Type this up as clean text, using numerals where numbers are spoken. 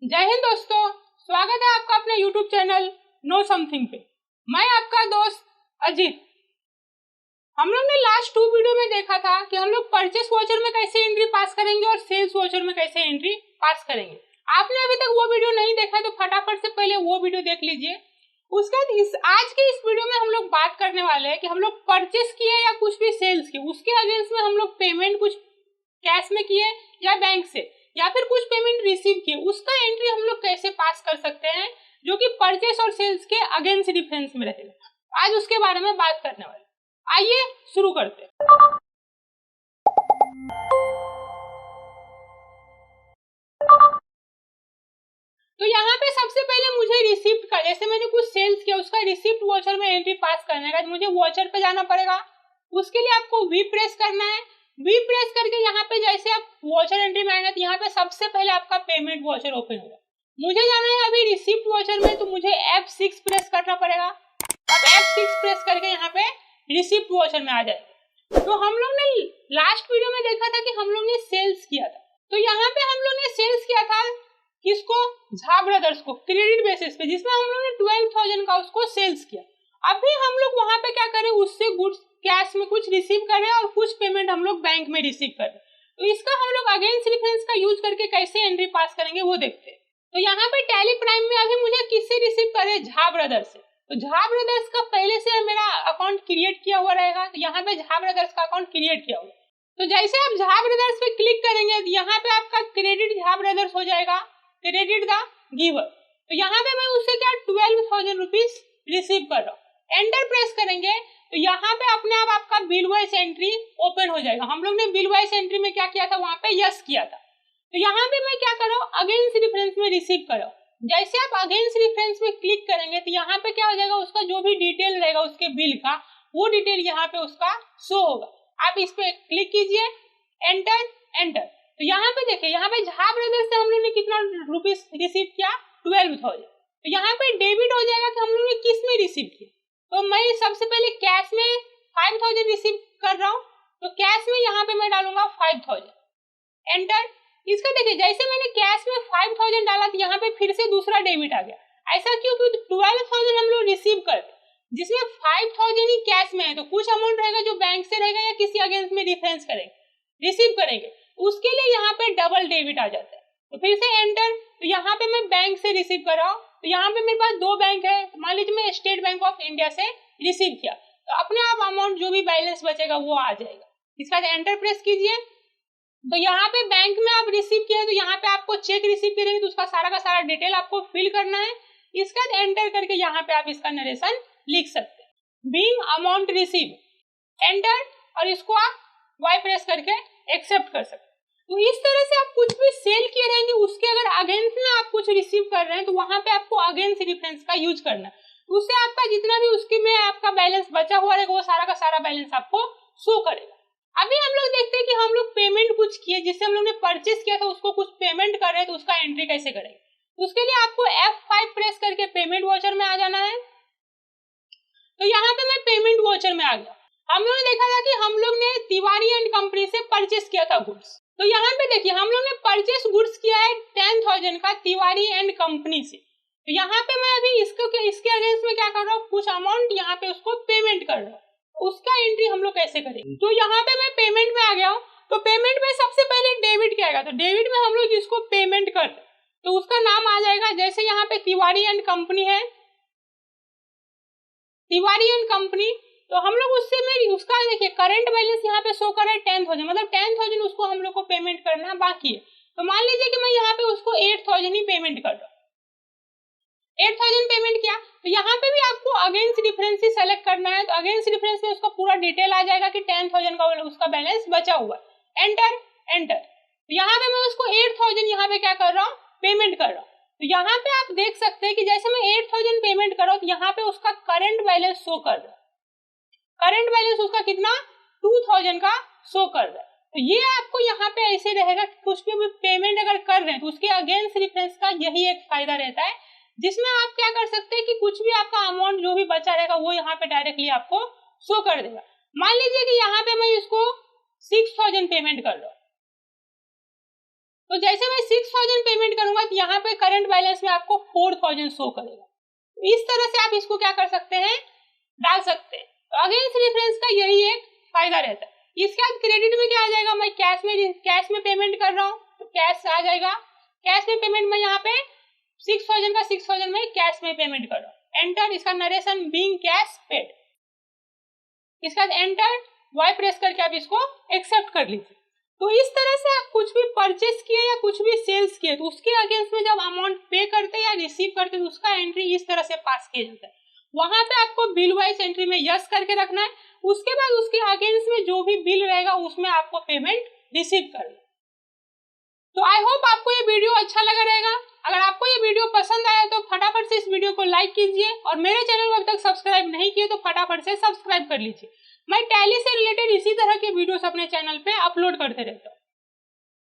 जय हिंद दोस्तों, स्वागत है आपका अपने YouTube चैनल नो समथिंग पे। मैं आपका दोस्त अजीत। हम लोग ने लास्ट 2 वीडियो में देखा था कि हम लोग परचेस वाउचर में कैसे एंट्री पास करेंगे और सेल्स वाउचर में कैसे एंट्री पास करेंगे। आपने अभी तक वो वीडियो नहीं देखा तो फटाफट से पहले वो वीडियो देख लीजिए। उसके बाद आज के इस वीडियो में हम लोग बात करने वाले हैं कि हम लोग परचेस किए या कुछ भी सेल्स किए, उसके अगेंस्ट में हम लोग पेमेंट कुछ कैश में किए या बैंक से या फिर कुछ पेमेंट रिसीव किए, उसका एंट्री हम लोग कैसे पास कर सकते हैं जो कि परचेस और सेल्स के अगेंस्ट डिफरेंस में रहेगा। आज उसके बारे में बात करने वाले। आइए शुरू करते हैं। तो यहाँ पे सबसे पहले मुझे रिसिप्ट का, जैसे मैंने कुछ सेल्स किया उसका रिसिप्ट वाउचर में एंट्री पास करने का, मुझे वाउचर पे जाना पड़ेगा। उसके लिए आपको वी प्रेस करना है। वी प्रेस करके यहाँ पे जैसे आप वाउचर एंट्री में आएंगे तो यहाँ पे सबसे पहले आपका पेमेंट वाउचर ओपन होगा। मुझे जाना है अभी रिसिप्ट वाउचर में, तो मुझे F6 प्रेस करना पड़ेगा। अब F6 प्रेस करके यहाँ पे रिसिप्ट वाउचर में आ जाएगा। तो हम लोग ने लास्ट वीडियो में देखा था कि हम लोग ने सेल्स किया था, तो यहाँ पे हम लोग ने सेल्स किया था किसको? झा ब्रदर्स को, क्रेडिट बेसिस पे, जिसमें हम लोग ने 12,000 का उसको सेल्स किया। अभी हम लोग वहां पे क्या करें, उससे गुड्स कैश में कुछ रिसीव करें और कुछ पेमेंट हम लोग बैंक में रिसीव करें। तो इसका हम लोग अगेंस्ट डिफरेंस का यूज करके कैसे एंट्री पास करेंगे वो देखते हैं। तो यहाँ पे टैली प्राइम में अभी मुझे किससे रिसीव करे? झा ब्रदर्स से। तो झा ब्रदर्स का पहले से मेरा अकाउंट क्रिएट किया हुआ रहेगा, तो यहाँ पे झा ब्रदर्स का अकाउंट क्रिएट किया हुआ। तो जैसे आप झा ब्रदर्स पे क्लिक करेंगे तो यहाँ पे आपका क्रेडिट झा ब्रदर्स हो जाएगा, क्रेडिट द गिवर। तो यहाँ पे मैं उससे क्या 12,000 रुपीज रिसीव कर रहा हूँ। एंटर प्रेस करेंगे तो यहाँ पे अपने आप आपका बिल वाइज एंट्री ओपन हो जाएगा। हम लोग ने बिल वाइज एंट्री में क्या किया था, वहाँ पे यस किया था। तो यहाँ पे मैं क्या कर रहा हूँ, अगेंस्ट डिफरेंस में रिसीव कर रहा हूँ। जैसे आप अगेंस्ट डिफरेंस में क्लिक करेंगे तो यहाँ पे क्या हो जाएगा, उसका जो भी डिटेल रहेगा उसके बिल का, वो डिटेल यहाँ पे उसका शो होगा। आप इस पे क्लिक कीजिए, एंटर एंटर। तो यहाँ पे देखिए, यहाँ पे झा ब्रदर्स से हम लोग ने कितना रुपीस रिसीव किया? 12,000। तो यहाँ पे डेबिट हो जाएगा कि हम लोग ने किस में रिसीव किया। तो मैं सबसे पहले कैश में 5,000 रिसीव कर रहा हूँ, तो कैश में यहाँ पे मैं डालूंगा 5,000, एंटर। इसका देखिए, जैसे मैंने कैश में 5,000 डाला तो यहाँ पे फिर से दूसरा डेबिट आ गया। ऐसा क्यों? क्योंकि 12,000 हम लोग रिसीव करते, जिसमें 5,000 ही कैश में है, तो कुछ अमाउंट रहेगा जो बैंक से रहेगा या किसी अगेंस्ट में डिफरेंस करेंगे, रिसीव करेंगे, उसके लिए यहाँ पे डबल डेबिट आ जाता है। तो फिर से एंटर। तो यहाँ पे मैं बैंक से रिसीव कर रहा हूँ, तो यहाँ पे मेरे पास 2 बैंक है। मान लीजिए मैं स्टेट बैंक ऑफ इंडिया से रिसीव किया, तो अपने आप अमाउंट जो भी बैलेंस बचेगा वो आ जाएगा। इसका एंटर प्रेस कीजिए। तो यहाँ पे बैंक में आप रिसीव किया, तो यहाँ पे आपको चेक रिसीव करेंगे तो उसका सारा का सारा डिटेल आपको फिल करना है। इसका एंटर करके यहाँ पे आप इसका नरेशन लिख सकते हैं, बीइंग अमाउंट रिसीव, एंटर। और इसको आप वाई प्रेस करके एक्सेप्ट कर सकते हैं। तो इस तरह से आप कुछ भी सेल किए रहेंगे, उसके अगर अगेंस्ट में आप कुछ रिसीव कर रहे हैं तो वहां पे आपको अगेंस्ट डिफरेंस का यूज करना है। उससे आपका जितना भी उसके में आपका बैलेंस बचा हुआ रहेगा वो सारा का सारा बैलेंस आपको शो करेगा। अभी हम लोग देखते हैं कि हम लोग पेमेंट कुछ किए, जिससे हम लोग ने परचेस किया था उसको कुछ पेमेंट कर रहे हैं, तो उसका एंट्री कैसे करेंगे। उसके लिए आपको F5 प्रेस करके पेमेंट वाउचर में आ जाना है। तो यहाँ पे मैं पेमेंट वाउचर में आ गया। हम लोगों ने देखा था कि हम लोग ने तिवारी एंड कंपनी से परचेस किया था गुड्स। तो यहाँ पे देखिए, हम लोग ने परचेस गुड्स किया है 10,000 का तिवारी एंड कंपनी से। तो यहाँ पे मैं अभी इसके अगेंस्ट में क्या कर रहा हूँ, कुछ अमाउंट यहाँ पे उसको पेमेंट कर रहा हूँ। उसका एंट्री हम लोग कैसे करेंगे। तो यहाँ पे मैं पेमेंट में आ गया हूँ। तो पेमेंट में सबसे पहले डेबिट क्या आएगा, तो डेबिट में हम लोग जिसको पेमेंट कर रहे हैं तो उसका नाम आ जाएगा। जैसे यहाँ पे तिवारी एंड कंपनी है, तिवारी एंड कंपनी, तो हम लोग उससे में उसका देखिए करंट बैलेंस यहाँ पे शो कर रहा है 10,000, मतलब 10,000 उसको हम लोग को पेमेंट करना बाकी है। तो मान लीजिए कि मैं यहाँ पे उसको 8,000 ही पेमेंट कर रहा हूँ, 8,000 पेमेंट किया। तो यहाँ पे भी आपको अगेंस्ट डिफरेंस ही सेलेक्ट करना है। तो अगेंस्ट डिफरेंस में उसका पूरा डिटेल आ जाएगा कि 10,000 का उसका बैलेंस बचा हुआ है, एंटर एंटर। तो यहाँ पे मैं उसको 8,000 यहाँ पे क्या कर रहा हूँ, पेमेंट कर रहा हूँ। तो यहाँ पे आप देख सकते हैं कि जैसे मैं 8,000 पेमेंट कर रहा हूँ तो यहाँ पे उसका करंट बैलेंस शो कर रहा है। करंट बैलेंस उसका कितना, 2,000 का शो कर रहा है। तो ये आपको यहाँ पे ऐसे रहेगा कि कुछ भी पेमेंट अगर कर रहे हैं तो उसके अगेंस्ट डिफरेंस का यही एक फायदा रहता है, जिसमें आप क्या कर सकते हैं कि कुछ भी आपका अमाउंट जो भी बचा रहेगा वो यहाँ पे डायरेक्टली आपको शो कर देगा। मान लीजिए कि यहाँ पे मैं इसको 6,000 पेमेंट कर रहा हूँ, तो जैसे मैं 6,000 पेमेंट करूंगा तो यहाँ पे करंट बैलेंस में आपको 4000 शो करेगा। इस तरह से आप इसको क्या कर सकते हैं, डाल सकते हैं। तो अगेंस्ट रेफरेंस का यही एक फायदा रहता है। इसके बाद क्रेडिट में क्या आ जाएगा, मैं कैश में पेमेंट कर रहा हूँ तो कैश आ जाएगा। कैश में पेमेंट में यहाँ पे 6000 का 6000 में कैश में पेमेंट कर रहा हूँ। एंटर, इसका नरेशन बीइंग कैश पेड। इसके बाद एंटर वाई प्रेस करके आप इसको एक्सेप्ट कर लीजिए। तो इस तरह से आप कुछ भी परचेस किए या कुछ भी सेल्स किए तो उसके अगेंस्ट में जब अमाउंट पे करते हैं या रिसीव करते हैं तो उसका एंट्री इस तरह से पास किया जाता है। वहां पे आपको बिल वाइज एंट्री में यस करके रखना है। उसके बाद उसके अगेंस्ट में जो भी बिल रहेगा उसमें आपको पेमेंट रिसीव करना। तो आई होप आपको ये वीडियो अच्छा लगा रहेगा। अगर आपको ये वीडियो पसंद आया तो फटाफट से इस वीडियो को लाइक कीजिए और मेरे चैनल को अभी तक सब्सक्राइब नहीं किए तो फटाफट से सब्सक्राइब कर लीजिए। मैं टैली से रिलेटेड इसी तरह के वीडियोस अपने चैनल पे अपलोड करते रहता हूँ।